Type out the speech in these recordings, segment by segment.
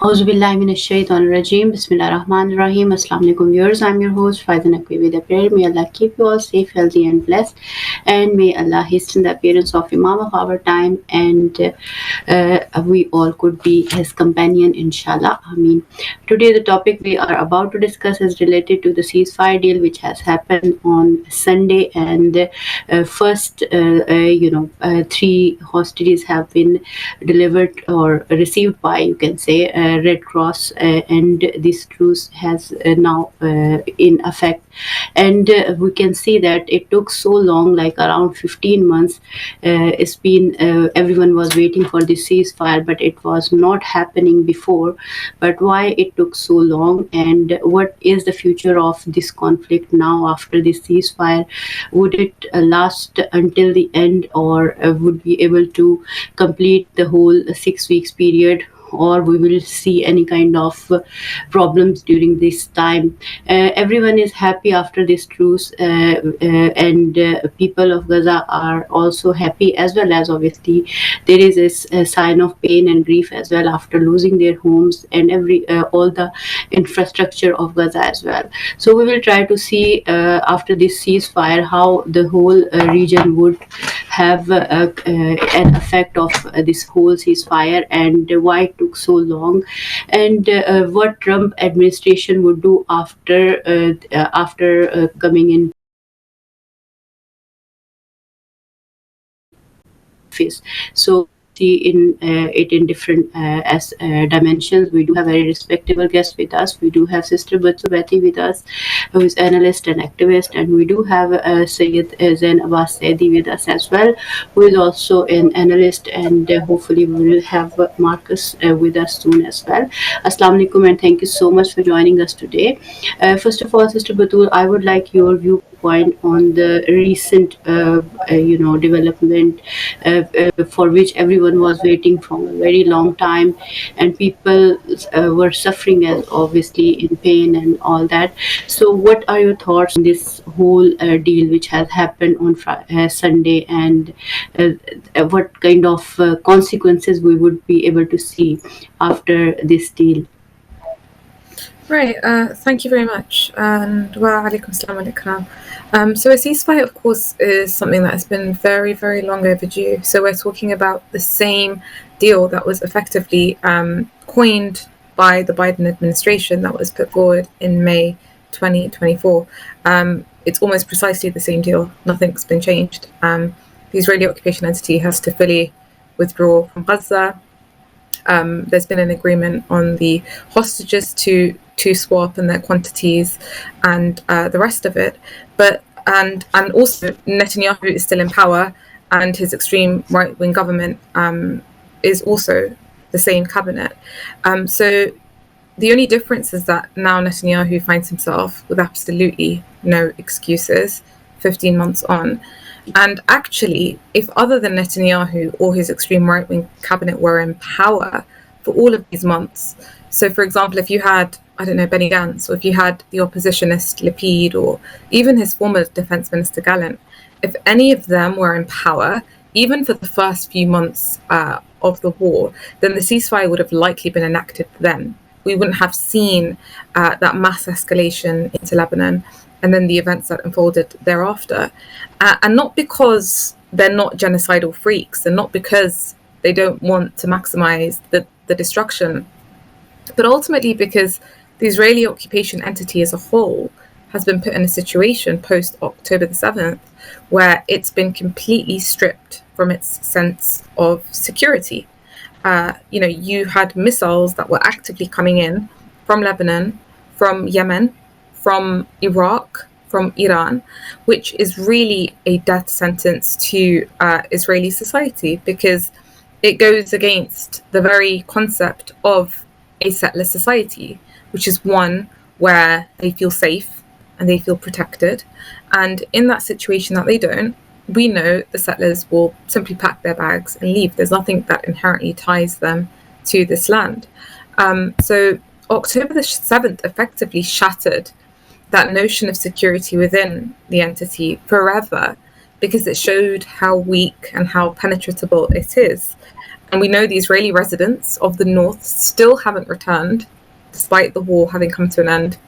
Auzubillahiminash-shaytanir-rajeem. Bismillahir-rahmanir-rahim. Assalamu alaikum viewers. I'm your host Faiza Naqi with a prayer. May Allah keep you all safe, healthy and blessed. And may Allah hasten the appearance of Imam of our time and we all could be his companion inshallah. Ameen. Today the topic we are about to discuss is related to the ceasefire deal which has happened on Sunday, and first three hostages have been delivered or received by, you can say, Red Cross, and this truce has now in effect. And we can see that it took so long, like around 15 months. It's been everyone was waiting for the ceasefire, but it was not happening before. But why it took so long, and what is the future of this conflict now after this ceasefire? Would it last until the end, or would be able to complete the whole 6 weeks period, or we will see any kind of problems during this time? Everyone is happy after this truce, and people of Gaza are also happy, as well as obviously there is a sign of pain and grief as well after losing their homes and every all the infrastructure of Gaza as well. So we will try to see after this ceasefire how the whole region would have an effect of this whole ceasefire, and why it took so long, and what Trump administration would do after coming in office. So see in it in different as dimensions. We do have very respectable guests with us. We do have Sister Bathy with us, who is analyst and activist, and we do have Sayyid Zain with us as well, who is also an analyst, and hopefully we will have Marcus with us soon as well. Assalamu alaikum, and thank you so much for joining us today. First of all, Sister Batul, I would like your viewpoint on the recent development for which everyone was waiting from a very long time, and people were suffering as obviously in pain and all that. So what are your thoughts on this whole deal which has happened on Sunday, and what kind of consequences we would be able to see after this deal? Right, thank you very much, and wa alaikum assalam alaikum. So a ceasefire, of course, is something that has been very, very long overdue. So we're talking about the same deal that was effectively coined by the Biden administration, that was put forward in May 2024. It's almost precisely the same deal. Nothing's been changed. The Israeli occupation entity has to fully withdraw from Gaza. There's been an agreement on the hostages to swap and their quantities and the rest of it, and also Netanyahu is still in power, and his extreme right-wing government is also the same cabinet. So the only difference is that now Netanyahu finds himself with absolutely no excuses 15 months on. And actually, if other than Netanyahu or his extreme right-wing cabinet were in power for all of these months, so for example, if you had, I don't know, Benny Gantz, or if you had the oppositionist Lapid, or even his former defense minister Gallant, if any of them were in power, even for the first few months of the war, then the ceasefire would have likely been enacted then. We wouldn't have seen that mass escalation into Lebanon and then the events that unfolded thereafter. And not because they're not genocidal freaks, and not because they don't want to maximize the destruction, but ultimately because the Israeli occupation entity as a whole has been put in a situation post October the 7th where it's been completely stripped from its sense of security. You had missiles that were actively coming in from Lebanon, from Yemen, from Iraq, from Iran, which is really a death sentence to Israeli society, because it goes against the very concept of a settler society, which is one where they feel safe and they feel protected. And in that situation that they don't, we know the settlers will simply pack their bags and leave. There's nothing that inherently ties them to this land. So October the 7th effectively shattered that notion of security within the entity forever, because it showed how weak and how penetrable it is. And we know the Israeli residents of the north still haven't returned, despite the war having come to an end,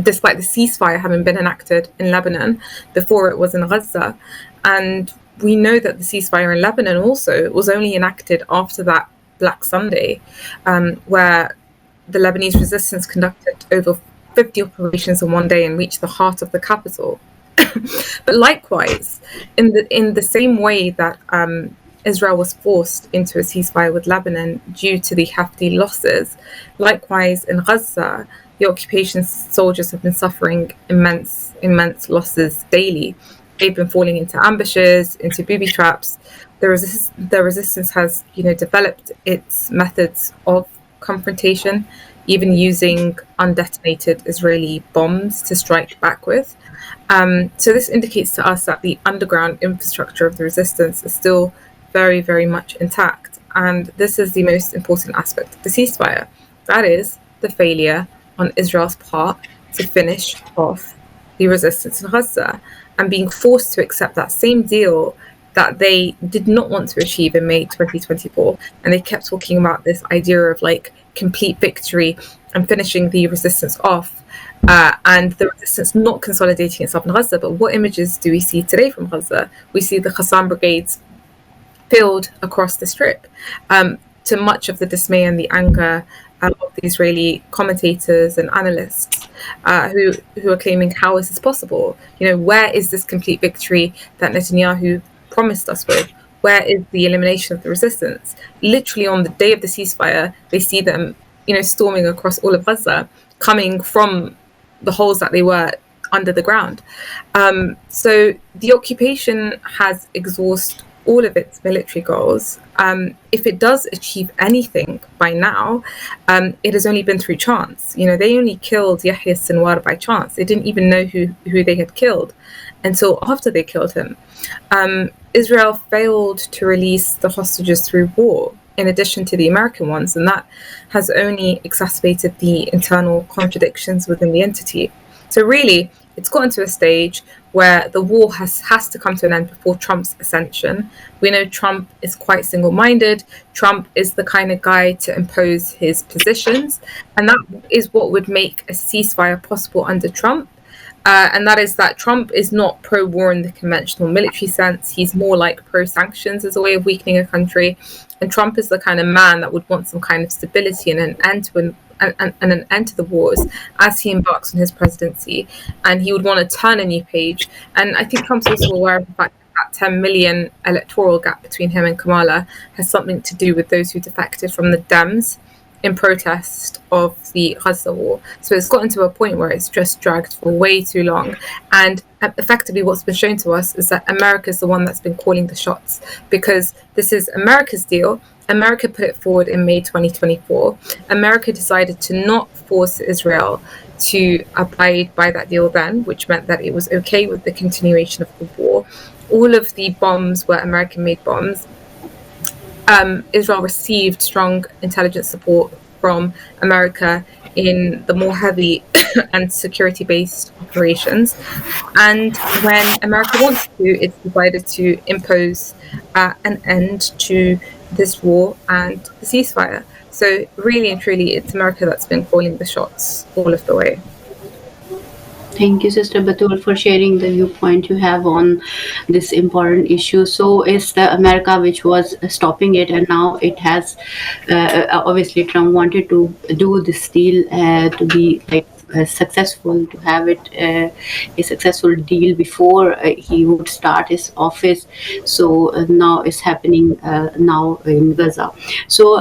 despite the ceasefire having been enacted in Lebanon before it was in Gaza. And we know that the ceasefire in Lebanon also was only enacted after that Black Sunday, where the Lebanese resistance conducted over 50 operations in one day and reached the heart of the capital. But likewise, in the same way that Israel was forced into a ceasefire with Lebanon due to the hefty losses, likewise in Gaza, the occupation soldiers have been suffering immense losses daily. They've been falling into ambushes, into booby traps. The resistance has, developed its methods of confrontation, even using undetonated Israeli bombs to strike back with. So this indicates to us that the underground infrastructure of the resistance is still very, very much intact. And this is the most important aspect of the ceasefire. That is the failure on Israel's part to finish off the resistance in Gaza, and being forced to accept that same deal that they did not want to achieve in May 2024. And they kept talking about this idea of complete victory and finishing the resistance off, and the resistance not consolidating itself in Gaza. But what images do we see today from Gaza? We see the Hassan brigades filled across the strip, to much of the dismay and the anger of the Israeli commentators and analysts, who are claiming, how is this possible? Where is this complete victory that Netanyahu promised us with? Where is the elimination of the resistance? Literally on the day of the ceasefire, they see them, storming across all of Gaza, coming from the holes that they were under the ground. So the occupation has exhausted all of its military goals. If it does achieve anything by now, it has only been through chance. They only killed Yahya Sinwar by chance. They didn't even know who they had killed until after they killed him. Israel failed to release the hostages through war, in addition to the American ones, and that has only exacerbated the internal contradictions within the entity. So really, it's gotten to a stage where the war has to come to an end before Trump's ascension. We know Trump is quite single-minded. Trump is the kind of guy to impose his positions, and that is what would make a ceasefire possible under Trump. And that is that Trump is not pro-war in the conventional military sense. He's more like pro-sanctions as a way of weakening a country. And Trump is the kind of man that would want some kind of stability and an end to the wars as he embarks on his presidency. And he would want to turn a new page. And I think Trump's also aware of the fact that 10 million electoral gap between him and Kamala has something to do with those who defected from the Dems in protest of the Gaza war. So it's gotten to a point where it's just dragged for way too long. And effectively what's been shown to us is that America is the one that's been calling the shots, because this is America's deal. America put it forward in May 2024. America decided to not force Israel to abide by that deal then, which meant that it was okay with the continuation of the war. All of the bombs were American-made bombs. Israel received strong intelligence support from America in the more heavy and security-based operations. And when America wants to, it's decided to impose an end to this war and the ceasefire. So really and truly, it's America that's been calling the shots all of the way. Thank you, Sister Batul, for sharing the viewpoint you have on this important issue. So it's the America which was stopping it, and now it has, obviously Trump wanted to do this deal to be successful, to have it a successful deal before he would start his office. So now it's happening now in Gaza. So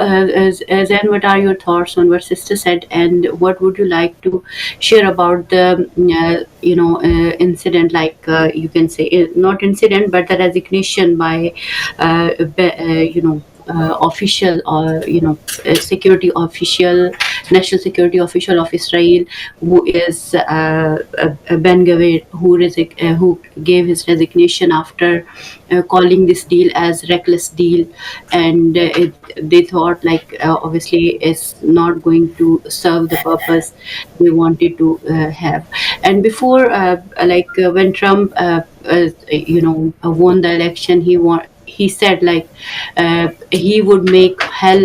Zain, what are your thoughts on what Sister said, and what would you like to share about the incident, you can say not incident, but the resignation by official, or security official, national security official of Israel, who is Ben Gvir, who gave his resignation after calling this deal as reckless deal, and they thought obviously it's not going to serve the purpose they wanted to have. And before when Trump won the election, he said like he would make hell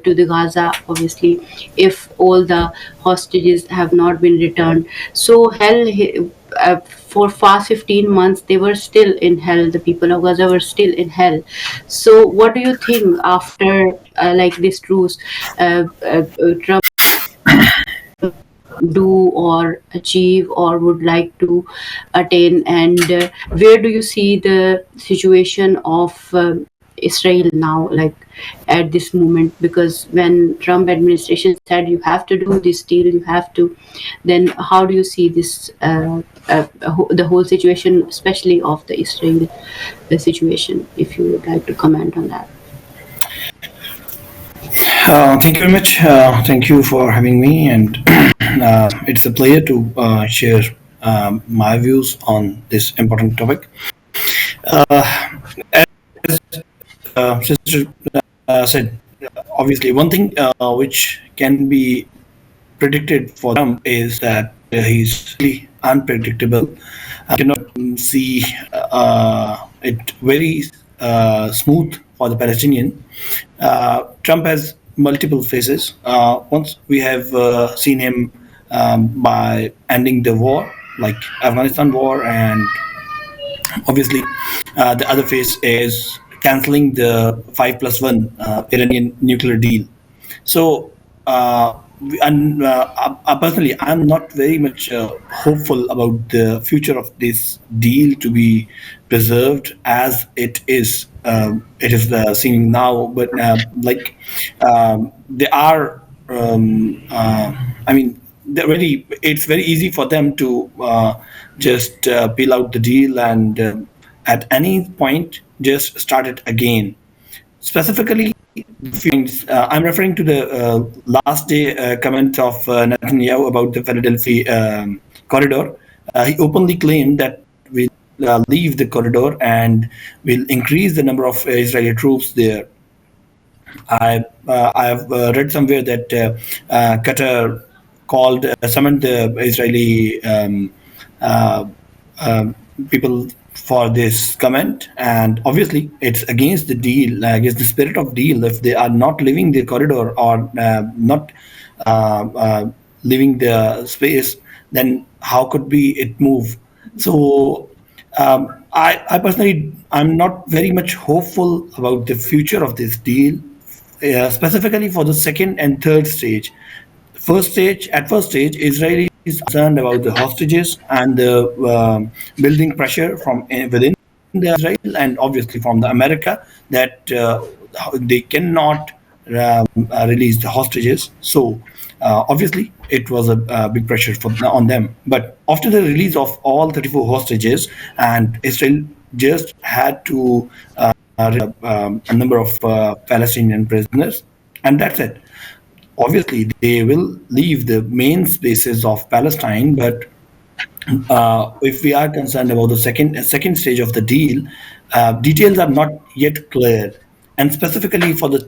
to the Gaza, obviously, if all the hostages have not been returned. So hell. For past 15 months they were still in hell, the people of Gaza were still in hell. So what do you think after like this truce, Trump do or achieve or would like to attain, and where do you see the situation of Israel now, like at this moment? Because when Trump administration said you have to do this deal, you have to, then how do you see this the whole situation, especially of the Israel situation, if you would like to comment on that? Thank you very much. Thank you for having me, and it's a pleasure to share my views on this important topic. As Sister said, obviously, one thing which can be predicted for Trump is that he's really unpredictable. I cannot see it very smooth for the Palestinian. Trump has multiple phases. Once we have seen him by ending the war, like Afghanistan war, and obviously the other phase is canceling the 5+1 Iranian nuclear deal. So, and personally, I'm not very much hopeful about the future of this deal to be preserved as it is. It is seen now, but they are. I mean, it's very easy for them to just peel out the deal and at any point just start it again. Specifically, I'm referring to the last day comment of Netanyahu about the Philadelphia corridor. He openly claimed that we'll leave the corridor and will increase the number of Israeli troops there. I've read somewhere that Qatar summoned the Israeli uh, people for this comment, and obviously it's against the deal, against the spirit of deal. If they are not leaving the corridor or not leaving the space, then how could be it move? So I personally, I'm not very much hopeful about the future of this deal, specifically for the second and third stage. First stage, Israel is concerned about the hostages and the building pressure from within the Israel and obviously from the America that they cannot release the hostages. So obviously it was a big pressure on them. But after the release of all 34 hostages, and Israel just had to a number of Palestinian prisoners, and that's it. Obviously, they will leave the main spaces of Palestine, but if we are concerned about the second stage of the deal, details are not yet clear. And specifically for the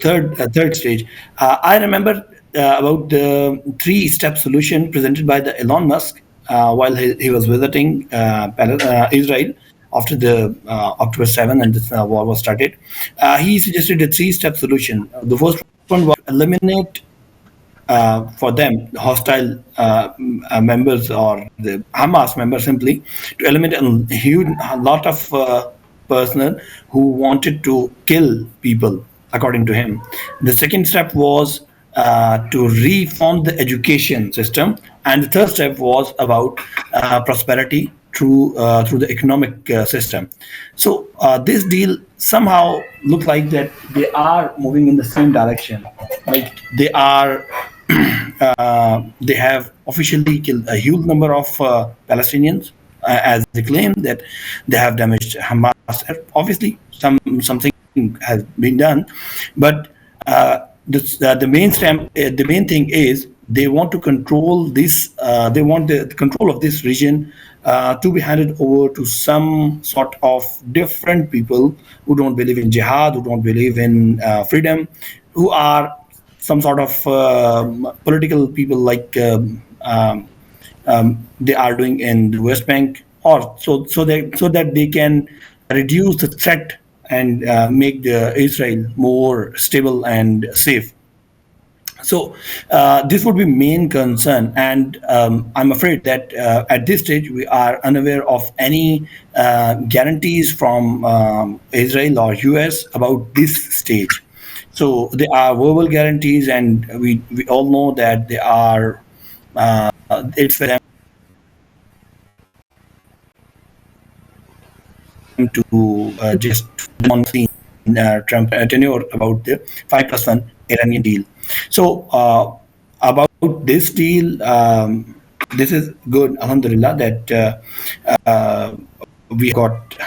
third stage, I remember about the three-step solution presented by the Elon Musk while he was visiting Israel after the October 7th and this war was started. He suggested a three-step solution. The first one was eliminate for them, the hostile members or the Hamas members, simply to eliminate a lot of personnel who wanted to kill people, according to him. The second step was to reform the education system, and the third step was about prosperity through the economic system. So this deal somehow looks like that they are moving in the same direction. Like they have officially killed a huge number of Palestinians, as they claim that they have damaged Hamas. Obviously, something has been done, but the main thing is they want to control this. They want the control of this region to be handed over to some sort of different people who don't believe in jihad, who don't believe in freedom, who are some sort of political people like they are doing in the West Bank, or so that they can reduce the threat and make Israel more stable and safe. So this would be main concern, and I'm afraid that at this stage we are unaware of any guarantees from Israel or US about this stage. So there are verbal guarantees, and we all know that they are. It's for them to just on scene Trump tenure about the 5+1 Iranian deal. So about this deal, this is good, alhamdulillah, that we got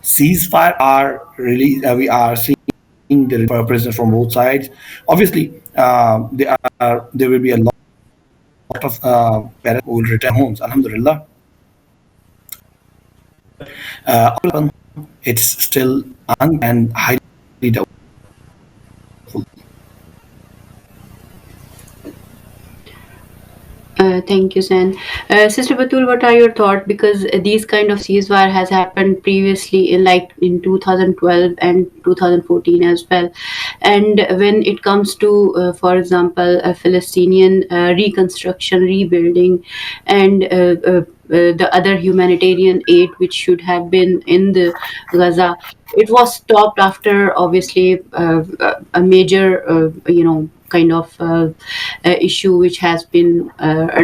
ceasefire. Are really we are seeing the prisoners from both sides. Obviously, there will be a lot of parents who will return homes, alhamdulillah. It's still and highly doubtful. Thank you, Zain. Sister Batul, what are your thoughts? Because these kind of ceasefire has happened previously in 2012 and 2014 as well. And when it comes to, for example, a Palestinian reconstruction, rebuilding, and the other humanitarian aid which should have been in the Gaza, it was stopped after obviously a major, kind of issue which has been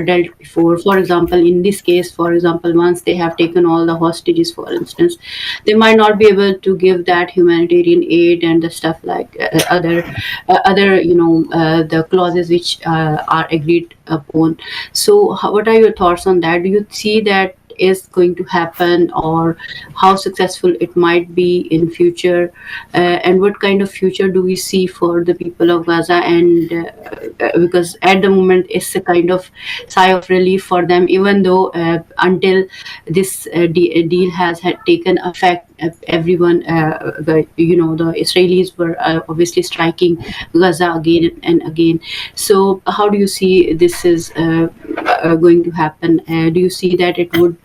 dealt before. For example, in this case, for example, once they have taken all the hostages, for instance, they might not be able to give that humanitarian aid and the stuff like other the clauses which are agreed upon. So what are your thoughts on that? Do you see that is going to happen, or how successful it might be in future, and what kind of future do we see for the people of Gaza? And because at the moment it's a kind of sigh of relief for them, even though until this deal has had taken effect, everyone, the Israelis were obviously striking Gaza again and again. So how do you see this is going to happen? Do you see that it would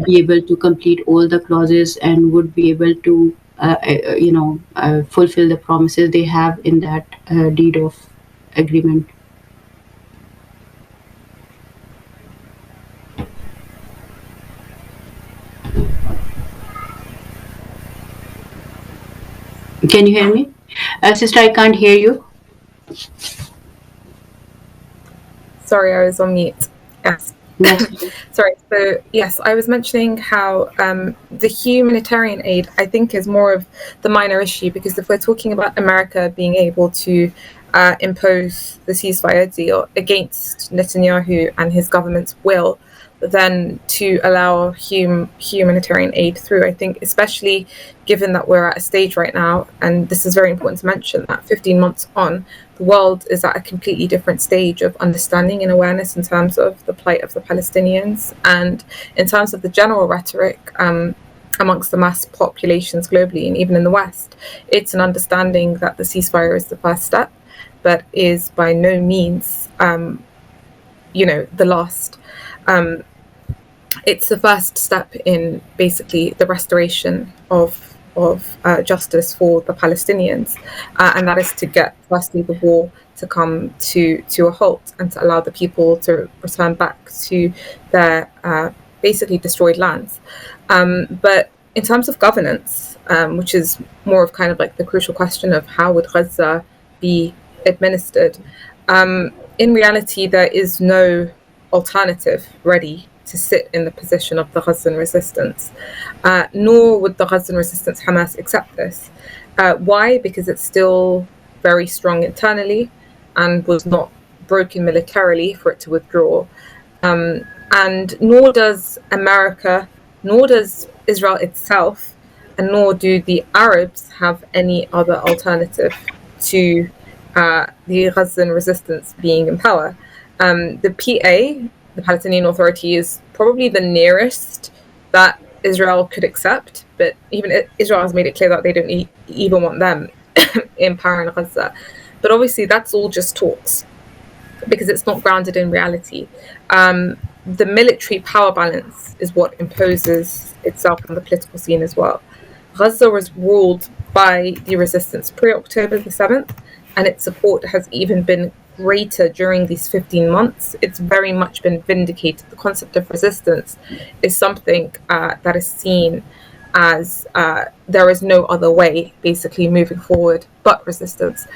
be able to complete all the clauses and would be able to fulfill the promises they have in that deed of agreement? Can you hear me? Sister, I can't hear you. Sorry, I was on mute. Yes. Sorry. So yes, I was mentioning how the humanitarian aid, I think, is more of the minor issue, because if we're talking about America being able to impose the ceasefire deal against Netanyahu and his government's will, then to allow humanitarian aid through, I think, especially given that we're at a stage right now, and this is very important to mention, that 15 months on, the world is at a completely different stage of understanding and awareness in terms of the plight of the Palestinians, and in terms of the general rhetoric amongst the mass populations globally and even in the West. It's an understanding that the ceasefire is the first step, but is by no means, the last. It's the first step in basically the restoration of justice for the Palestinians, and that is to get firstly the war to come to a halt and to allow the people to return back to their basically destroyed lands. But in terms of governance, which is more of kind of like the crucial question of how would Gaza be administered, in reality there is no alternative ready to sit in the position of the Gazan resistance, nor would the Gazan resistance Hamas accept this. Why? Because it's still very strong internally and was not broken militarily for it to withdraw. And nor does America, nor does Israel itself, and nor do the Arabs have any other alternative to the Gazan resistance being in power. The PA, the Palestinian Authority, is probably the nearest that Israel could accept, but even Israel has made it clear that they don't even want them in power in Gaza. But obviously that's all just talks, because it's not grounded in reality. The military power balance is what imposes itself on the political scene as well. Gaza was ruled by the resistance pre-October the 7th, and its support has even been greater during these 15 months. It's very much been vindicated. The concept of resistance is something that is seen as there is no other way, basically, moving forward but resistance.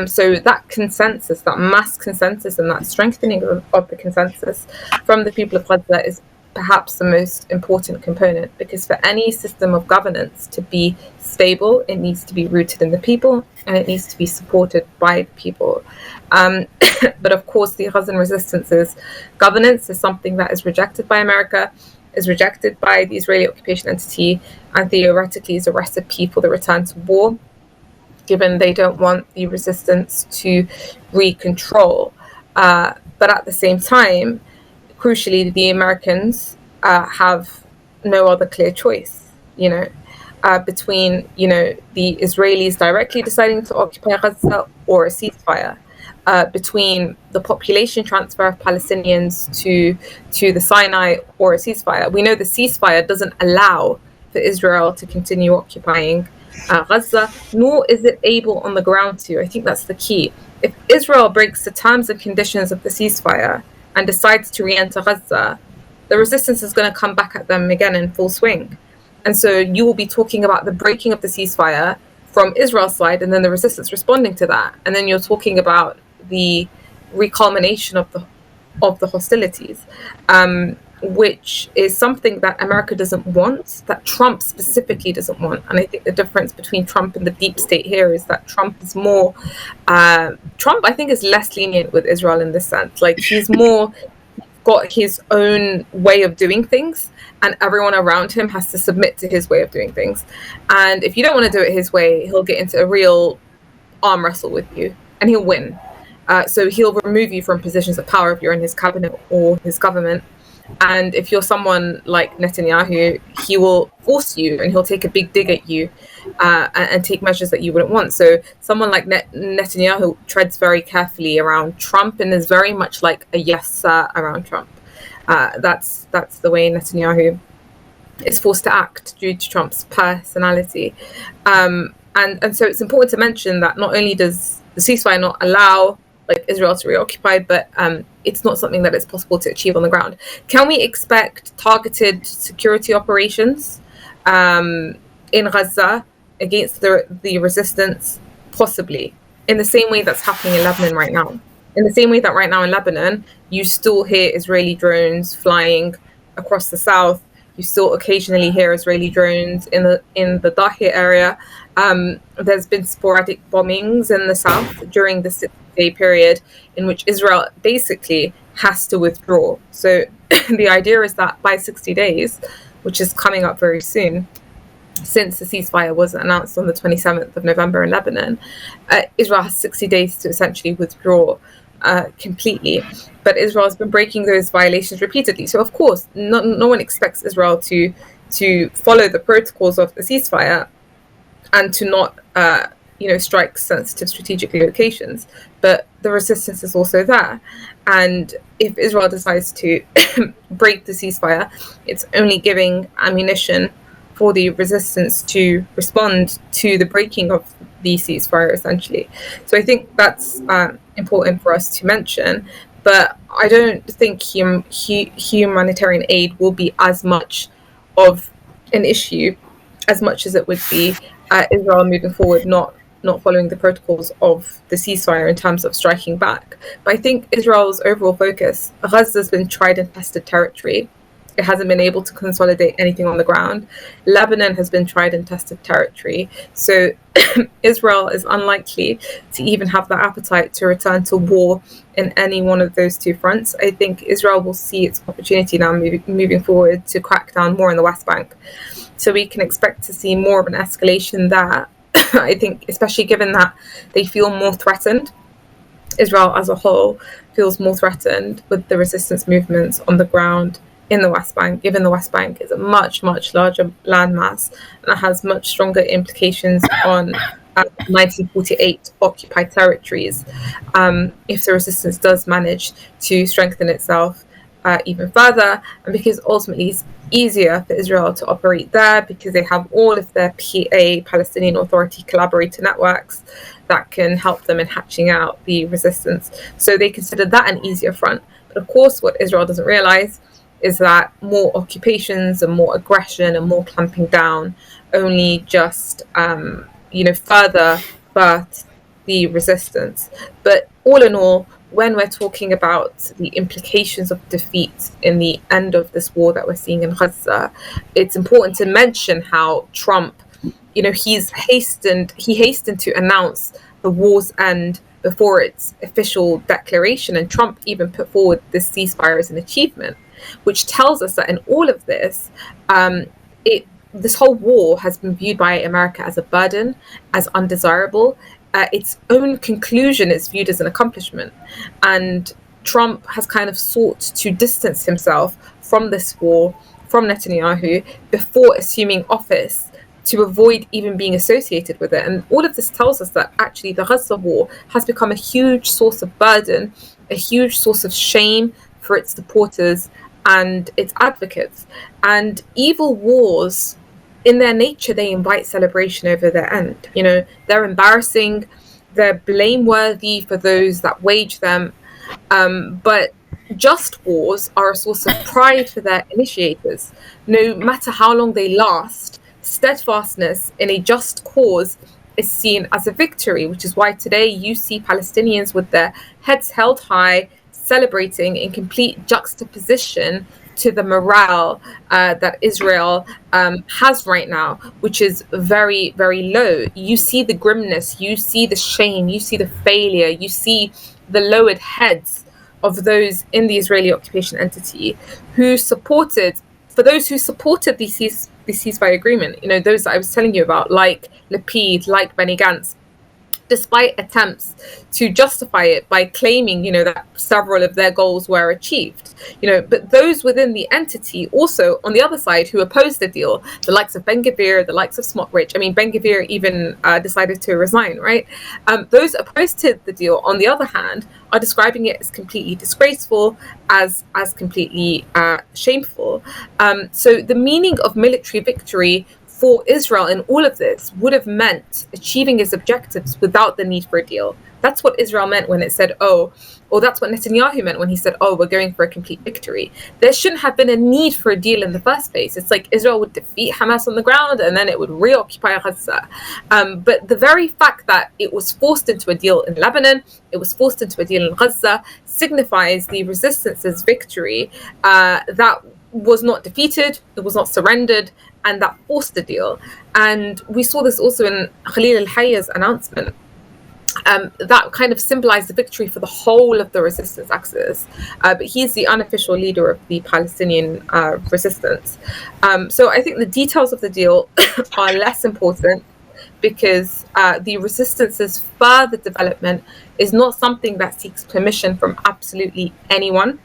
So that consensus, that mass consensus, and that strengthening of the consensus from the people of Gaza is perhaps the most important component, because for any system of governance to be stable, it needs to be rooted in the people and it needs to be supported by the people. But of course, the Gazan resistance's governance is something that is rejected by America, is rejected by the Israeli occupation entity, and theoretically is a recipe for the return to war, given they don't want the resistance to re-control. But at the same time, crucially, the Americans have no other clear choice, between, the Israelis directly deciding to occupy Gaza or a ceasefire, between the population transfer of Palestinians to the Sinai or a ceasefire. We know the ceasefire doesn't allow for Israel to continue occupying Gaza, nor is it able on the ground to. I think that's the key. If Israel breaks the terms and conditions of the ceasefire and decides to re-enter Gaza, the resistance is going to come back at them again in full swing. And so you will be talking about the breaking of the ceasefire from Israel's side, and then the resistance responding to that. And then you're talking about the reculmination of the hostilities, which is something that America doesn't want, that Trump specifically doesn't want. And I think the difference between Trump and the deep state here is that Trump is more, Trump, I think, is less lenient with Israel in this sense. Like, he's more got his own way of doing things, and everyone around him has to submit to his way of doing things. And if you don't want to do it his way, he'll get into a real arm wrestle with you, and he'll win. So he'll remove you from positions of power if you're in his cabinet or his government. And if you're someone like Netanyahu, he will force you, and he'll take a big dig at you and take measures that you wouldn't want. So someone like Netanyahu treads very carefully around Trump and is very much like a yes sir around Trump. That's the way Netanyahu is forced to act due to Trump's personality. And so it's important to mention that not only does the ceasefire not allow Israel to reoccupy, but it's not something that is possible to achieve on the ground. Can we expect targeted security operations in Gaza against the resistance? Possibly, in the same way that's happening in Lebanon right now. In the same way that right now in Lebanon, you still hear Israeli drones flying across the south. You still occasionally hear Israeli drones in the Dahir area. There's been sporadic bombings in the south during the 6-day period in which Israel basically has to withdraw. So the idea is that by 60 days, which is coming up very soon, since the ceasefire was announced on the 27th of November in Lebanon, Israel has 60 days to essentially withdraw completely. But Israel has been breaking those violations repeatedly. So of course, no one expects Israel to follow the protocols of the ceasefire and to not strike sensitive strategic locations. But the resistance is also there. And if Israel decides to break the ceasefire, it's only giving ammunition for the resistance to respond to the breaking of the ceasefire, essentially. So I think that's important for us to mention. But I don't think humanitarian aid will be as much of an issue as much as it would be Israel moving forward, not following the protocols of the ceasefire in terms of striking back. But I think Israel's overall focus, Gaza has been tried and tested territory. It hasn't been able to consolidate anything on the ground. Lebanon has been tried and tested territory. So Israel is unlikely to even have the appetite to return to war in any one of those two fronts. I think Israel will see its opportunity now moving forward to crack down more in the West Bank. So we can expect to see more of an escalation there. I think, especially given that they feel more threatened. Israel as a whole feels more threatened with the resistance movements on the ground in the West Bank, given the West Bank is a much, much larger landmass and it has much stronger implications on 1948 occupied territories. If the resistance does manage to strengthen itself even further, and because ultimately it's easier for Israel to operate there because they have all of their PA, Palestinian Authority collaborator networks that can help them in hatching out the resistance. So they consider that an easier front. But of course, what Israel doesn't realize is that more occupations and more aggression and more clamping down only just, further birth the resistance. But all in all, when we're talking about the implications of defeat in the end of this war that we're seeing in Gaza, it's important to mention how Trump, he hastened to announce the war's end before its official declaration, and Trump even put forward this ceasefire as an achievement, which tells us that in all of this, this whole war has been viewed by America as a burden, as undesirable. Its own conclusion is viewed as an accomplishment. And Trump has kind of sought to distance himself from this war, from Netanyahu, before assuming office, to avoid even being associated with it. And all of this tells us that actually the Gaza war has become a huge source of burden, a huge source of shame for its supporters and its advocates. And evil wars, in their nature, they invite celebration over their end. They're embarrassing, they're blameworthy for those that wage them, but just wars are a source of pride for their initiators. No matter how long they last, steadfastness in a just cause is seen as a victory, which is why today you see Palestinians with their heads held high, celebrating in complete juxtaposition to the morale that Israel has right now, which is very, very low. You see the grimness, you see the shame, you see the failure, you see the lowered heads of those in the Israeli occupation entity who supported, for those who supported the ceasefire agreement, those that I was telling you about, like Lapid, like Benny Gantz, despite attempts to justify it by claiming, that several of their goals were achieved. But those within the entity also, on the other side, who opposed the deal, the likes of Ben Gvir, the likes of Smotrich, Ben Gvir even decided to resign, right? Those opposed to the deal, on the other hand, are describing it as completely disgraceful, as completely shameful. So the meaning of military victory for Israel in all of this would have meant achieving its objectives without the need for a deal. That's what Israel meant when it said, or that's what Netanyahu meant when he said, we're going for a complete victory. There shouldn't have been a need for a deal in the first place. It's like Israel would defeat Hamas on the ground and then it would reoccupy Gaza. But the very fact that it was forced into a deal in Lebanon, it was forced into a deal in Gaza, signifies the resistance's victory that was not defeated, it was not surrendered, and that forced the deal. And we saw this also in Khalil al-Hayya's announcement. That kind of symbolized the victory for the whole of the resistance axis. But he's the unofficial leader of the Palestinian resistance. So I think the details of the deal are less important because the resistance's further development is not something that seeks permission from absolutely anyone.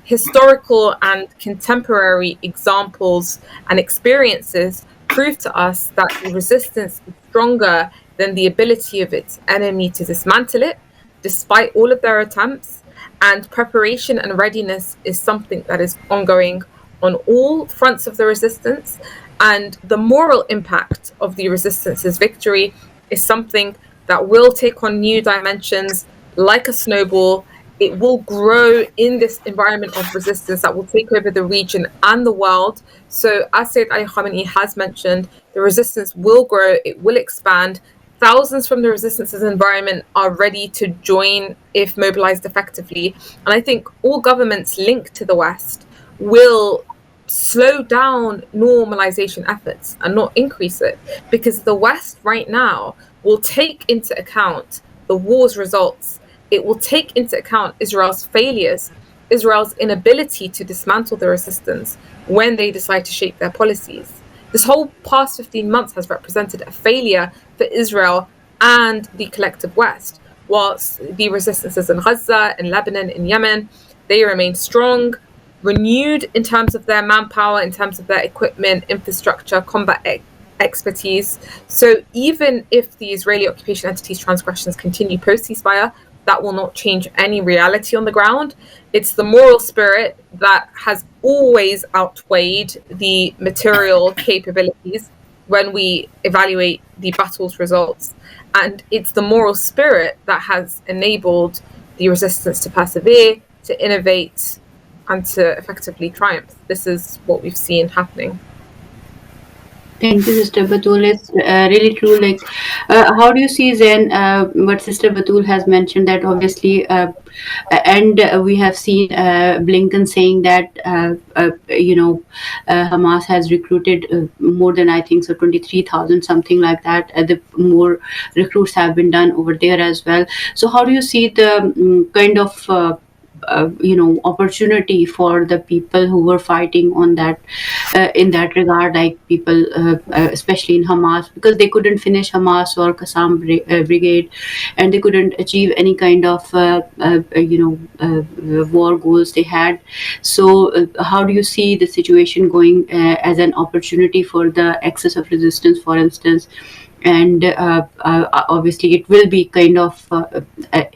Historical and contemporary examples and experiences prove to us that the resistance is stronger than the ability of its enemy to dismantle it, despite all of their attempts. And preparation and readiness is something that is ongoing on all fronts of the resistance. And the moral impact of the resistance's victory is something that will take on new dimensions like a snowball. It will grow in this environment of resistance that will take over the region and the world. So as Sayyid Ali Khamenei has mentioned, the resistance will grow, it will expand. Thousands from the resistance's environment are ready to join if mobilized effectively. And I think all governments linked to the West will slow down normalization efforts and not increase it, because the West right now will take into account the war's results. It will take into account Israel's failures, Israel's inability to dismantle the resistance when they decide to shape their policies. This whole past 15 months has represented a failure for Israel and the collective West. Whilst the resistances in Gaza, in Lebanon, in Yemen, they remain strong, renewed in terms of their manpower, in terms of their equipment, infrastructure, combat expertise. So even if the Israeli occupation entity's transgressions continue post-ceasefire, that will not change any reality on the ground. It's the moral spirit that has always outweighed the material capabilities when we evaluate the battle's results. And it's the moral spirit that has enabled the resistance to persevere, to innovate, and to effectively triumph. This is what we've seen happening. Thank you, Sister Batul. It's really true. Like, how do you see Zen? What Sister Batul has mentioned, that obviously, and we have seen Blinken saying that Hamas has recruited more than, I think so, 23,000, something like that. The more recruits have been done over there as well. So, how do you see the kind of opportunity for the people who were fighting on that in that regard, like people especially in Hamas, because they couldn't finish Hamas or Qassam brigade, and they couldn't achieve any kind of war goals they had. So how do you see the situation going as an opportunity for the excess of resistance, for instance? And obviously it will be kind of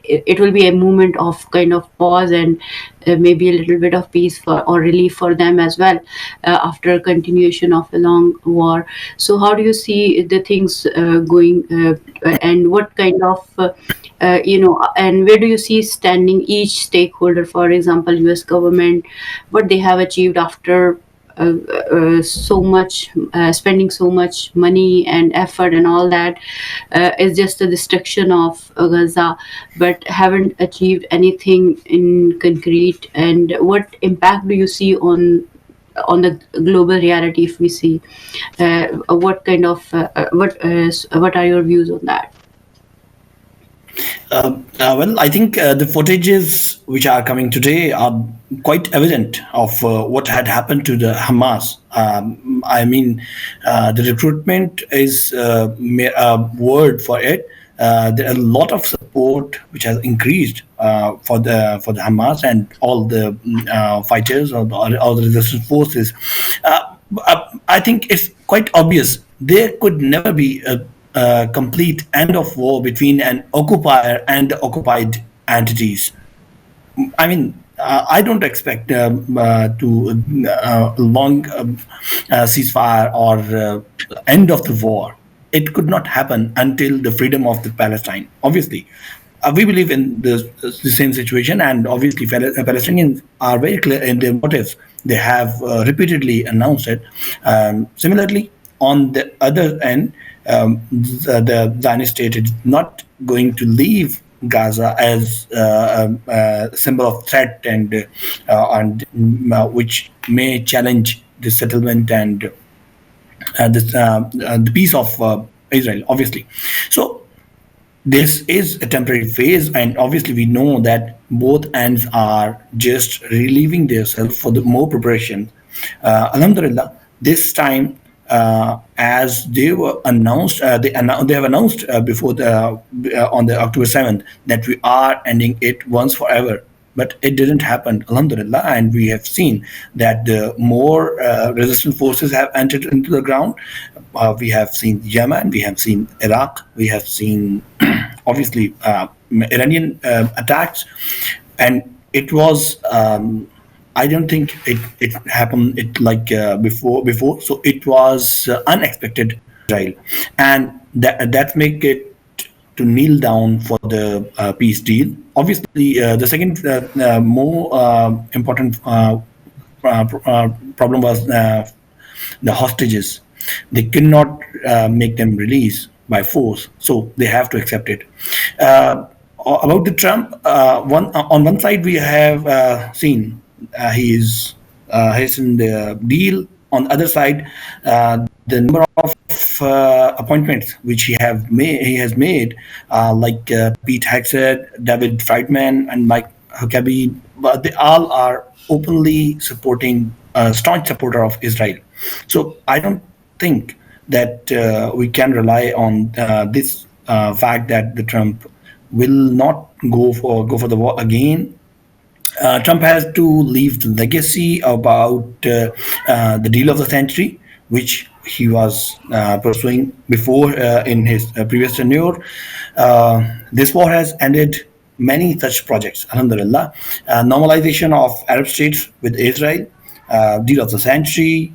it will be a moment of kind of pause and maybe a little bit of peace or relief for them as well after a continuation of a long war. So how do you see the things going, and what kind of and where do you see standing each stakeholder, for example US government, what they have achieved after so much spending so much money and effort and all that is just the destruction of Gaza, but haven't achieved anything in concrete? And what impact do you see on the global reality, if we see what kind of what are your views on that? Well, I think the footages which are coming today are quite evident of what had happened to the Hamas. I mean, the recruitment is a word for it. There are a lot of support which has increased for the Hamas and all the fighters or all the resistance forces. I think it's quite obvious there could never be a complete end of war between an occupier and the occupied entities. I mean, I don't expect to long ceasefire or end of the war. It could not happen until the freedom of the Palestine. Obviously, we believe in the same situation, and obviously, Palestinians are very clear in their motives. They have repeatedly announced it. Similarly, on the other end, the Zionist state is not going to leave Gaza as a symbol of threat and which may challenge the settlement and the peace of Israel, obviously. So this is a temporary phase, and obviously we know that both ends are just relieving themselves for the more preparation. Alhamdulillah, this time, as they were announced, they have announced before on the October 7th that we are ending it once forever. But it didn't happen, alhamdulillah, and we have seen that the more resistance forces have entered into the ground. We have seen Yemen, we have seen Iraq, we have seen obviously Iranian attacks, and it was I don't think it happened before. So it was unexpected, Israel, and that make it to kneel down for the peace deal. Obviously, the second more important problem was the hostages. They cannot make them release by force, so they have to accept it. About the Trump, on one side we have seen he's in the deal. On the other side, the number of appointments which he has made, like Pete Hegseth, David Friedman, and Mike Huckabee, but they all are openly supporting, staunch supporter of Israel. So I don't think that we can rely on this fact that the Trump will not go for the war again. Trump has to leave the legacy about the deal of the century, which he was pursuing before in his previous tenure. This war has ended many such projects, alhamdulillah. Normalization of Arab states with Israel, deal of the century,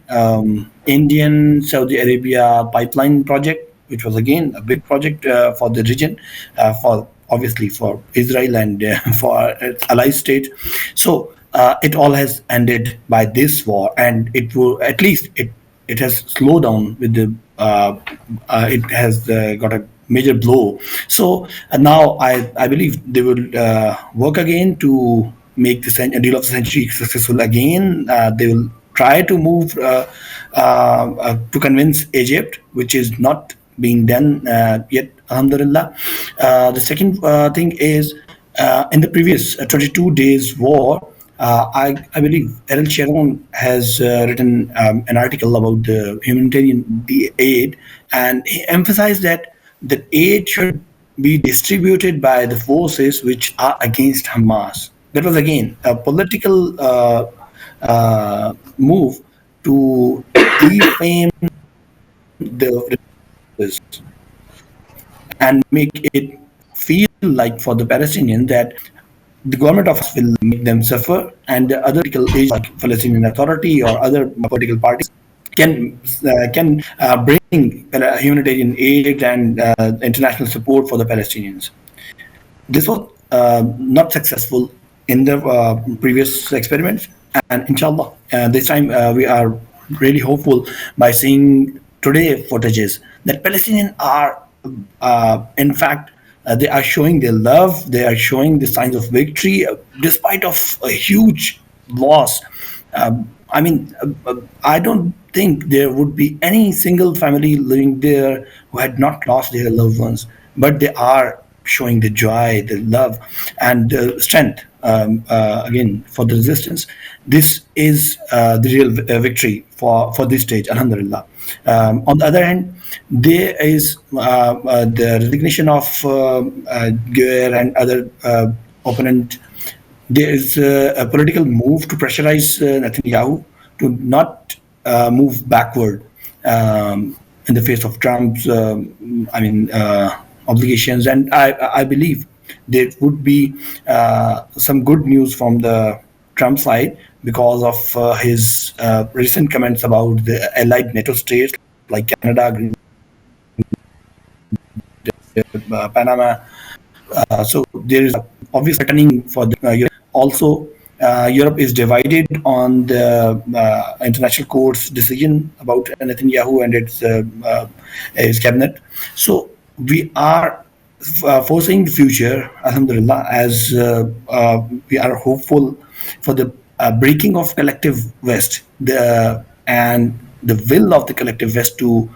Indian Saudi Arabia pipeline project, which was again a big project for the region, for obviously for Israel and for its allied state. So it all has ended by this war, and it will at least it has slowed down with the it has got a major blow. So now I believe they will work again to make the deal of the century successful again. They will try to move to convince Egypt, which is not being done yet, alhamdulillah. The second thing is in the previous 22 days war, I believe Errol Sharon has written an article about the humanitarian aid, and he emphasized that the aid should be distributed by the forces which are against Hamas. That was again a political move to defame the and make it feel like for the Palestinians that the government of will make them suffer, and the other political agents like Palestinian Authority or other political parties can bring humanitarian aid and international support for the Palestinians. This was not successful in the previous experiments, and inshallah, this time we are really hopeful by seeing today footages that Palestinians are, in fact, they are showing their love. They are showing the signs of victory despite of a huge loss. I don't think there would be any single family living there who had not lost their loved ones, but they are showing the joy, the love, and the strength again for the resistance. This is the real victory for this stage, alhamdulillah. On the other hand, there is the resignation of Guer and other opponent. There is a political move to pressurize Netanyahu to not move backward in the face of Trump's, obligations. And I believe there would be some good news from the Trump side because of his recent comments about the allied NATO states like Canada, Panama. So there is obvious threatening for the Europe. Also, Europe is divided on the international court's decision about Netanyahu and his cabinet. So we are foreseeing the future, alhamdulillah, as we are hopeful for the breaking of collective West, and the will of the collective West to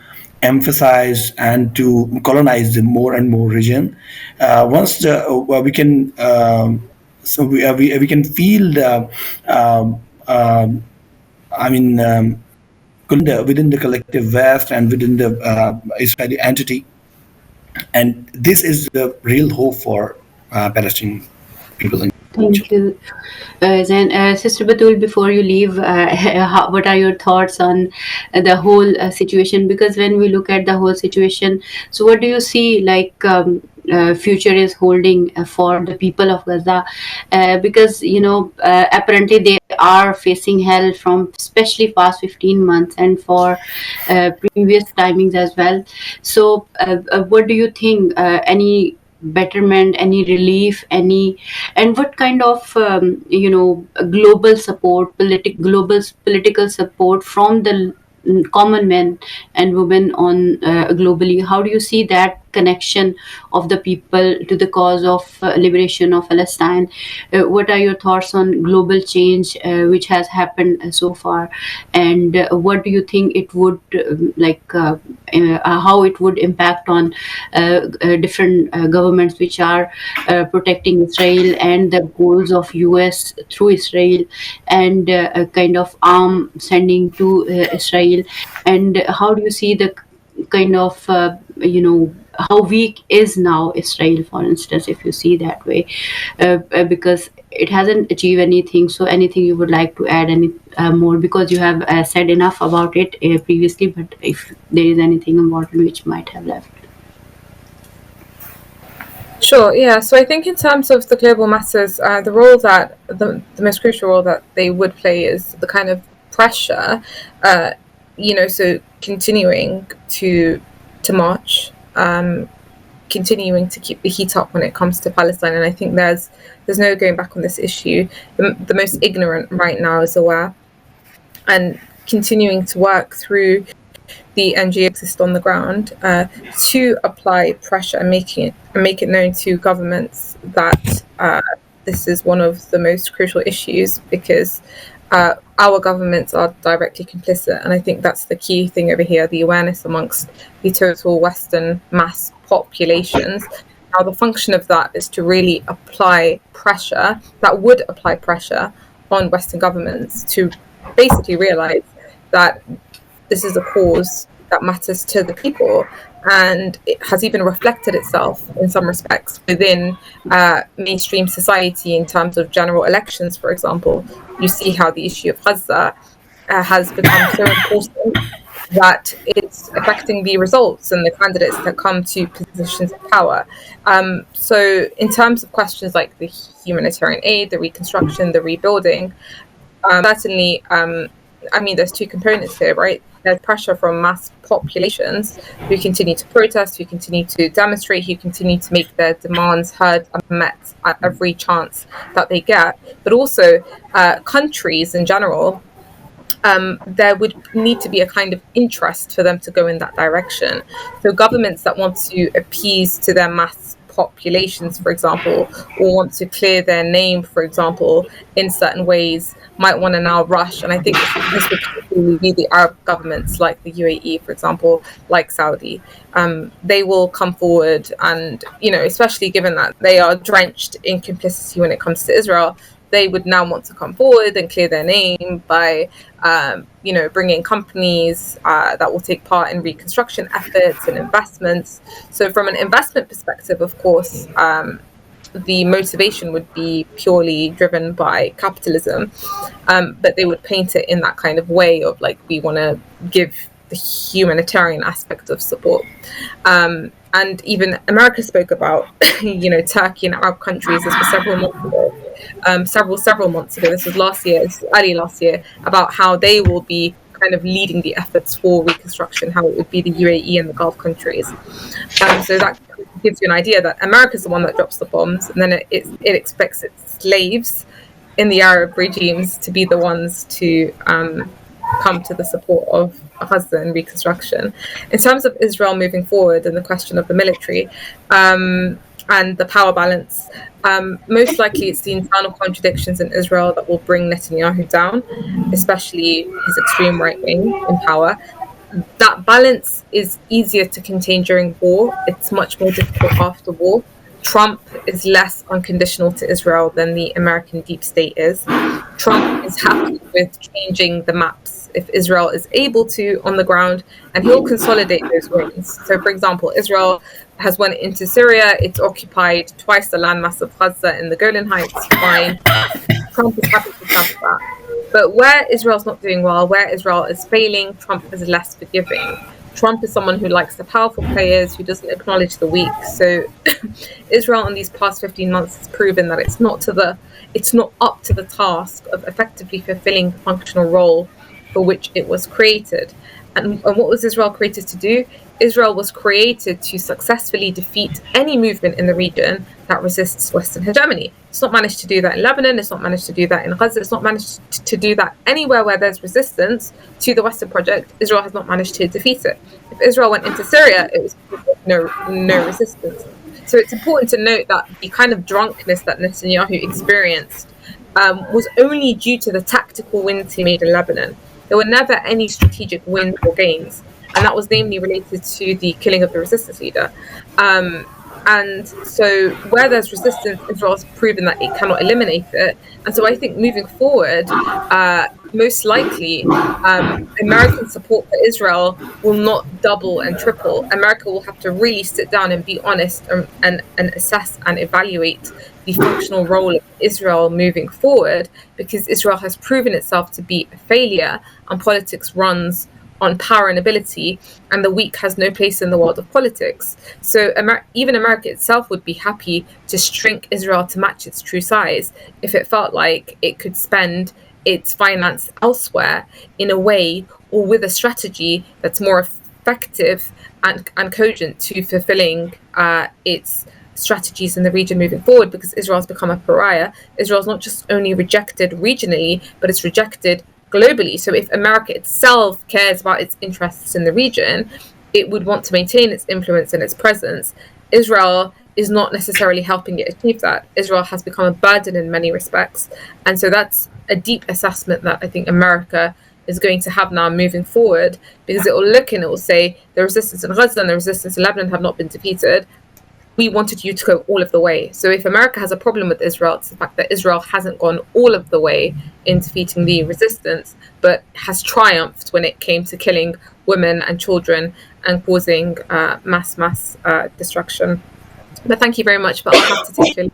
emphasize and to colonize the more and more region. Once we can, we can feel the, within the collective West and within the Israeli entity, and this is the real hope for Palestinian people. Thank you. Zain, Sister Batul, before you leave, what are your thoughts on the whole situation? Because when we look at the whole situation, so what do you see future is holding for the people of Gaza? Because, apparently they are facing hell from especially past 15 months and for previous timings as well. So what do you think? Any betterment, any relief, and what kind of global support, global political support from the common men and women on globally? How do you see that connection of the people to the cause of liberation of Palestine? What are your thoughts on global change which has happened so far, and what do you think it would how it would impact on different governments which are protecting Israel and the goals of US through Israel, and a kind of arm sending to Israel? And how do you see the kind of how weak is now Israel, for instance, if you see that way, because it hasn't achieved anything? So anything you would like to add any more, because you have said enough about it previously, but if there is anything important which might have left. Sure, yeah. So I think in terms of the global masses, the role that the most crucial role that they would play is the kind of pressure, so continuing to march, continuing to keep the heat up when it comes to Palestine. And I think there's no going back on this issue. The most ignorant right now is aware, and continuing to work through the NGO exist on the ground to apply pressure and make it known to governments that this is one of the most crucial issues, because our governments are directly complicit. And I think that's the key thing over here, the awareness amongst the total Western mass populations. Now, the function of that is to really apply pressure, on Western governments to basically realize that this is a cause that matters to the people, and it has even reflected itself in some respects within mainstream society in terms of general elections. For example, you see how the issue of Gaza has become so important that it's affecting the results and the candidates that come to positions of power. So in terms of questions like the humanitarian aid, the reconstruction, the rebuilding, certainly, there's two components here, right? There's pressure from mass populations who continue to protest, who continue to demonstrate, who continue to make their demands heard and met at every chance that they get. But also countries in general, there would need to be a kind of interest for them to go in that direction. So governments that want to appease to their mass populations, for example, or want to clear their name, for example, in certain ways, might want to now rush. And I think this would particularly be the Arab governments like the UAE, for example, like Saudi. They will come forward and, especially given that they are drenched in complicity when it comes to Israel, they would now want to come forward and clear their name by, bringing companies that will take part in reconstruction efforts and investments. So from an investment perspective, of course, the motivation would be purely driven by capitalism, but they would paint it in that kind of way of like, we want to give the humanitarian aspect of support. And even America spoke about, Turkey and Arab countries. This was several months ago. This was early last year, about how they will be kind of leading the efforts for reconstruction, how it would be the UAE and the Gulf countries. So that gives you an idea that America's the one that drops the bombs, and then it expects its slaves in the Arab regimes to be the ones to come to the support of Gaza and reconstruction. In terms of Israel moving forward and the question of the military and the power balance, most likely it's the internal contradictions in Israel that will bring Netanyahu down, especially his extreme right wing in power. That balance is easier to contain during war. It's much more difficult after war. Trump is less unconditional to Israel than the American deep state is. Trump is happy with changing the maps if Israel is able to on the ground, and he'll consolidate those wins. So, for example, Israel has went into Syria. It's occupied twice the landmass of Gaza in the Golan Heights. Fine. Trump is happy to have that. But where Israel's not doing well, where Israel is failing, Trump is less forgiving. Trump is someone who likes the powerful players, who doesn't acknowledge the weak. So Israel in these past 15 months has proven that it's not up to the task of effectively fulfilling the functional role for which it was created. And what was Israel created to do? Israel was created to successfully defeat any movement in the region that resists Western hegemony. It's not managed to do that in Lebanon. It's not managed to do that in Gaza. It's not managed to do that anywhere where there's resistance to the Western project. Israel has not managed to defeat it. If Israel went into Syria, it was no resistance. So it's important to note that the kind of drunkenness that Netanyahu experienced was only due to the tactical wins he made in Lebanon. There were never any strategic wins or gains, and that was namely related to the killing of the resistance leader. And so where there's resistance, Israel has proven that it cannot eliminate it. And so I think moving forward, most likely, American support for Israel will not double and triple. America will have to really sit down and be honest and assess and evaluate the functional role of Israel moving forward, because Israel has proven itself to be a failure, and politics runs on power and ability, and the weak has no place in the world of politics. So even America itself would be happy to shrink Israel to match its true size if it felt like it could spend its finance elsewhere in a way or with a strategy that's more effective and cogent to fulfilling its strategies in the region moving forward, because Israel's become a pariah. Israel's not just only rejected regionally, but it's rejected globally. So if America itself cares about its interests in the region, it would want to maintain its influence and its presence. Israel is not necessarily helping it achieve that. Israel has become a burden in many respects. And so that's a deep assessment that I think America is going to have now moving forward, because it will look and it will say the resistance in Gaza and the resistance in Lebanon have not been defeated. We wanted you to go all of the way. So if America has a problem with Israel, it's the fact that Israel hasn't gone all of the way in defeating the resistance, but has triumphed when it came to killing women and children and causing mass destruction. But thank you very much, but I'll have to take you.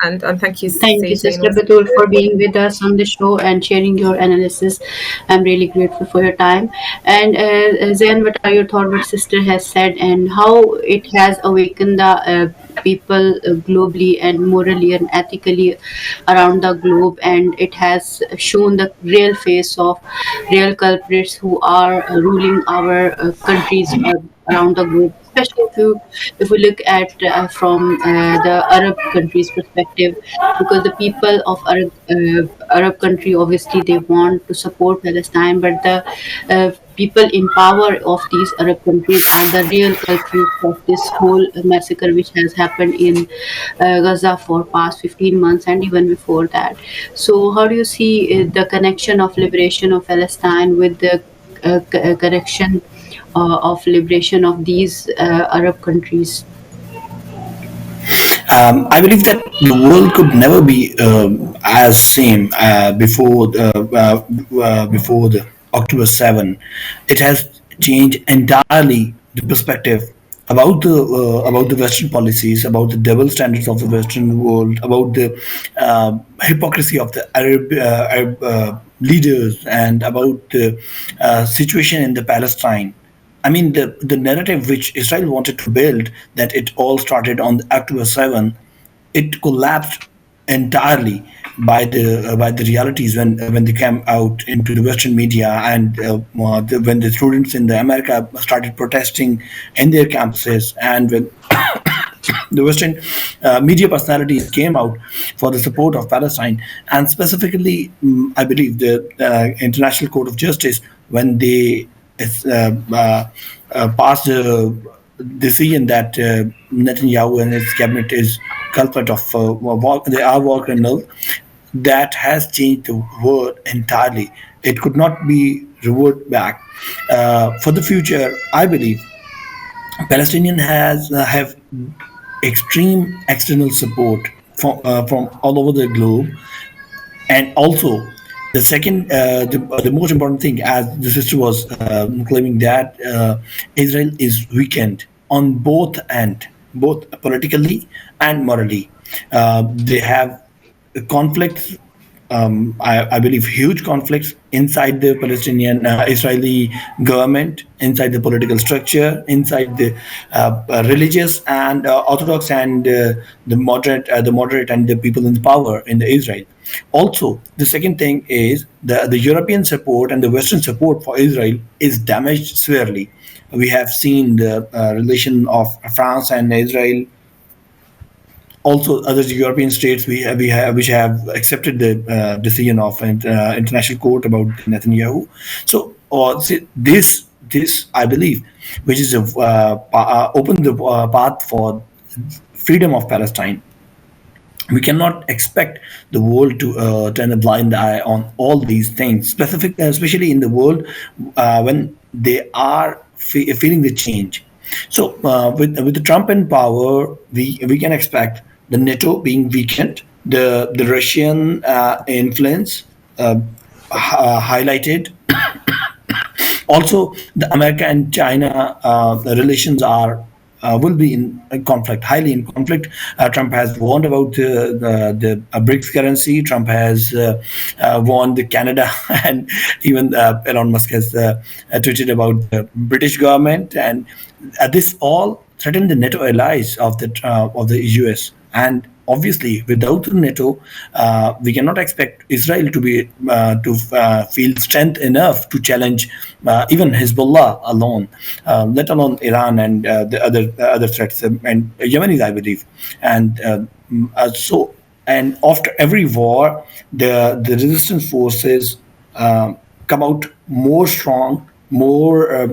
And thank you, Thank you, Zain, Sister Batul, for being with us on the show and sharing your analysis. I'm really grateful for your time. And Zain, what are your thoughts? What Sister has said and how it has awakened the people globally and morally and ethically around the globe, and it has shown the real face of real culprits who are ruling our countries around the globe, especially if we look at the Arab countries' perspective, because the people of Arab country obviously they want to support Palestine, but the people in power of these Arab countries are the real culprits of this whole massacre which has happened in Gaza for past 15 months and even before that. So, how do you see the connection of liberation of Palestine with the connection of liberation of these Arab countries? I believe that the world could never be as same before the October 7. It has changed entirely the perspective about the Western policies, about the double standards of the Western world, about the hypocrisy of the Arab leaders, and about the situation in the Palestine. I mean, the narrative which Israel wanted to build, that it all started on October 7, it collapsed entirely by the realities when they came out into the Western media, and when the students in the America started protesting in their campuses, and when the Western media personalities came out for the support of Palestine, and specifically, I believe the International Court of Justice, when they passed a decision that Netanyahu and his cabinet is culprit of they are war criminals, that has changed the world entirely. It could not be reverted back. For the future, I believe Palestinian has have extreme external support from all over the globe, and also the most important thing, as the sister was claiming, that Israel is weakened on both end, both politically and morally. They have conflicts, I believe huge conflicts inside the Palestinian Israeli government, inside the political structure, inside the religious and orthodox and the moderate and the people in power in the Israel. Also, the second thing is the European support and the Western support for Israel is damaged severely. We have seen the relation of France and Israel, also other European states which have accepted the decision of international court about Netanyahu. So this I believe, which is open the path for freedom of Palestine. We cannot expect the world to turn a blind eye on all these things, especially in the world when they are feeling the change. So with the Trump in power, we can expect the NATO being weakened, the Russian influence highlighted. Also, the America and China relations are will be in conflict, highly in conflict. Trump has warned about the BRICS currency. Trump has warned the Canada, and even Elon Musk has tweeted about the British government, and this all threaten the NATO allies of the US. And obviously, without NATO, we cannot expect Israel to be to feel strength enough to challenge even Hezbollah alone, let alone Iran and the other threats, and Yemenis, I believe. And so, and after every war, the resistance forces come out more strong, more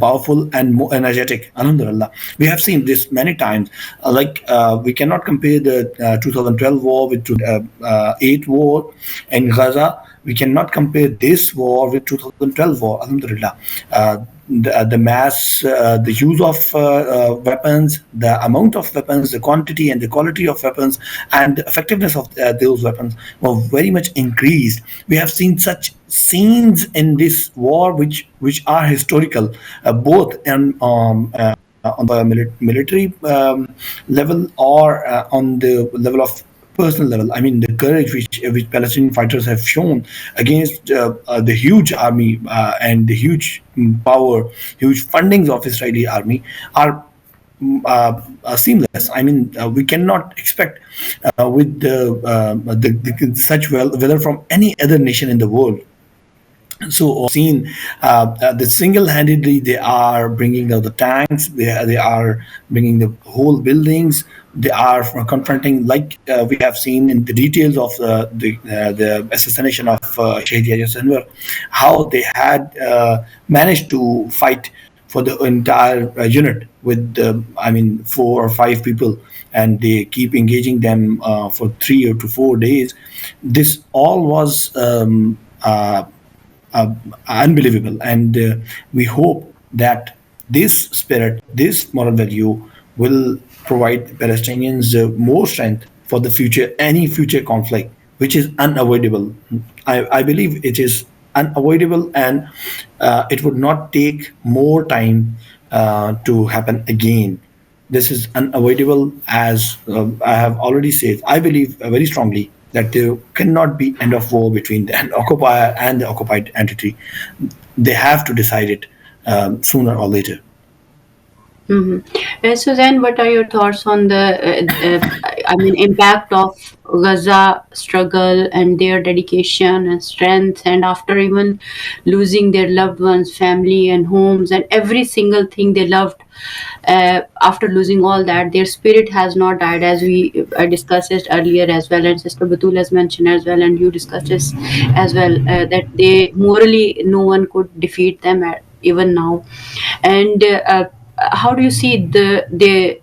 powerful, and more energetic. Alhamdulillah, we have seen this many times. We cannot compare the 2012 war with 2008 war in Gaza. We cannot compare this war with 2012 war. Alhamdulillah, the mass, the use of weapons, the amount of weapons, the quantity and the quality of weapons, and the effectiveness of those weapons were very much increased. We have seen such scenes in this war which are historical, both on the military level, or on the level of personal level. I mean, the courage which Palestinian fighters have shown against the huge army and the huge power, huge fundings of Israeli army are seamless. I mean, we cannot expect with such weather from any other nation in the world. So seen the single-handedly they are bringing out the tanks, they are bringing the whole buildings, they are confronting, like we have seen in the details of the assassination of Shahid Yahya Sinwar, how they had managed to fight for the entire unit with I mean 4 or 5 people, and they keep engaging them for 3 or 4 days. This all was unbelievable. And we hope that this spirit, this moral value, will provide Palestinians more strength for the future, any future conflict, which is unavoidable. I believe it is unavoidable, and it would not take more time to happen again. This is unavoidable, as I have already said. I believe very strongly that there cannot be end of war between the occupier and the occupied entity. They have to decide it sooner or later. So then, what are your thoughts on the, impact of Gaza struggle and their dedication and strength, and after even losing their loved ones, family, and homes, and every single thing they loved, after losing all that, their spirit has not died, as we discussed it earlier as well, and Sister Batul has mentioned as well, and you discussed this as well, that they morally no one could defeat them even now. And how do you see the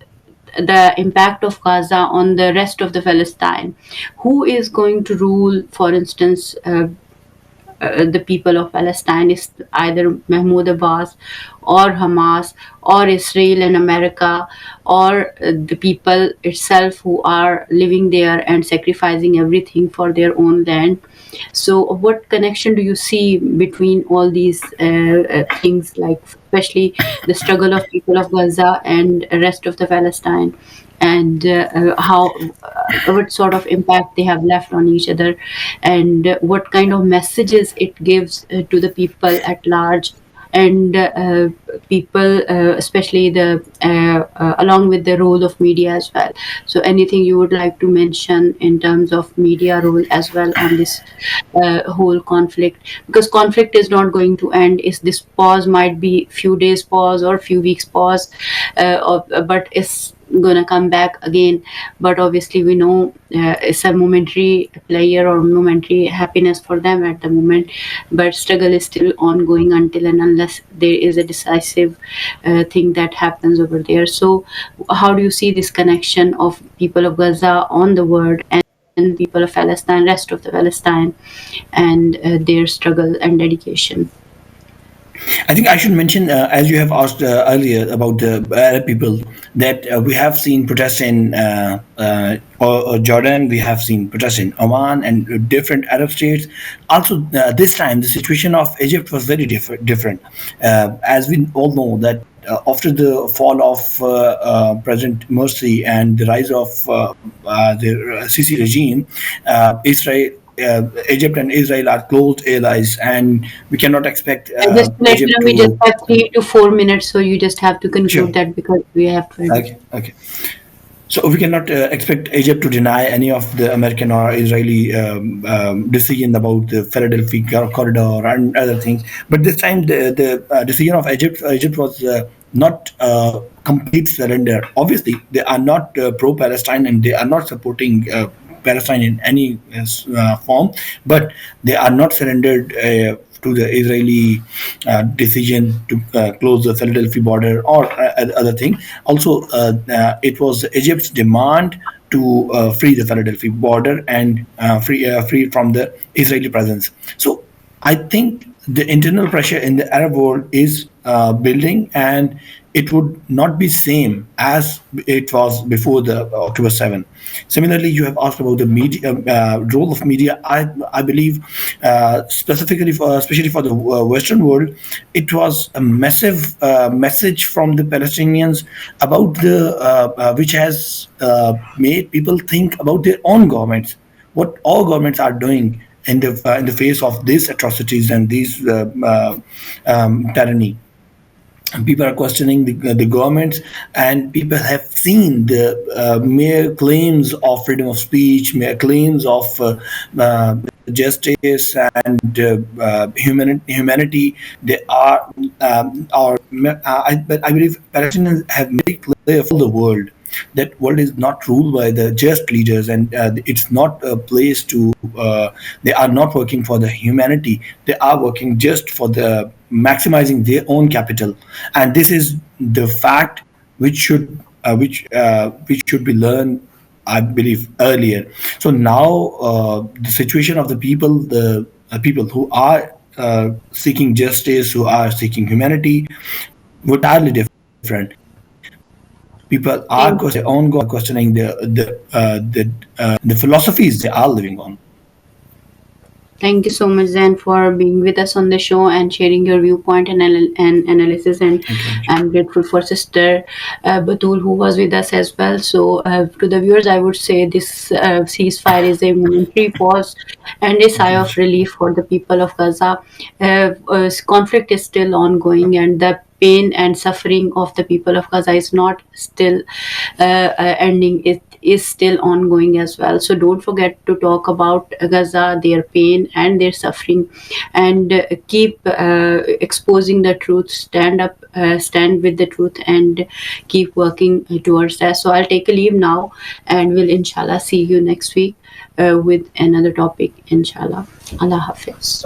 impact of Gaza on the rest of the Palestine? Who is going to rule, for instance, the people of Palestine? Is either Mahmoud Abbas or Hamas or Israel and America, or the people itself who are living there and sacrificing everything for their own land? So what connection do you see between all these things, like especially the struggle of people of Gaza and rest of the Palestine, and how what sort of impact they have left on each other, and what kind of messages it gives to the people at large, and people, especially the along with the role of media as well? So anything you would like to mention in terms of media role as well on this whole conflict? Because conflict is not going to end. Is this pause might be few days pause or few weeks pause, but it's gonna come back again. But obviously we know it's a momentary pleasure or momentary happiness for them at the moment, but struggle is still ongoing until and unless there is a decisive thing that happens over there. So how do you see this connection of people of Gaza on the world and people of Palestine, rest of the Palestine, and their struggle and dedication? I think I should mention, as you have asked earlier about the Arab people, that we have seen protests in or Jordan, we have seen protests in Oman and different Arab states. Also, this time the situation of Egypt was very different. As we all know that after the fall of President Morsi and the rise of the Sisi regime, Israel. Egypt and Israel are close allies, and we cannot expect And just to let you Egypt know, we just to. have 3 to 4 minutes, so you just have to conclude Sure. that because we have to end. Okay. Okay. So we cannot expect Egypt to deny any of the American or Israeli decision about the Philadelphia corridor and other things. But this time, the decision of Egypt was not complete surrender. Obviously, they are not pro-Palestine and they are not supporting Palestine in any form, but they are not surrendered to the Israeli decision to close the Philadelphia border or other thing. Also, it was Egypt's demand to free the Philadelphia border and free from the Israeli presence. So I think the internal pressure in the Arab world is building, and it would not be same as it was before the October 7. Similarly, you have asked about the media role of media. I believe specifically for especially for the Western world, it was a massive message from the Palestinians about the which has made people think about their own governments, what all governments are doing in the face of these atrocities and these tyranny. And people are questioning the governments, and people have seen the mere claims of freedom of speech, mere claims of justice and humanity. They but I believe Palestinians have made it clear for the world that world is not ruled by the just leaders, and it's not a place to they are not working for the humanity. They are working just for the maximizing their own capital, and this is the fact which should be learned, I believe, earlier. So now the situation of the people, the people who are seeking justice, who are seeking humanity, would entirely different. People are questioning their own God, questioning the philosophies they are living on. Thank you so much, Zain, for being with us on the show and sharing your viewpoint and analysis. And Okay. I'm grateful for Sister Batul, who was with us as well. So, to the viewers, I would say this ceasefire is a momentary pause and a sigh of relief for the people of Gaza. Conflict is still ongoing, and the pain and suffering of the people of Gaza is not still ending. It is still ongoing as well. So don't forget to talk about Gaza, their pain and their suffering, and keep exposing the truth. Stand up, stand with the truth, and keep working towards that. So I'll take a leave now, and we'll inshallah see you next week with another topic. Inshallah. Allah Hafiz.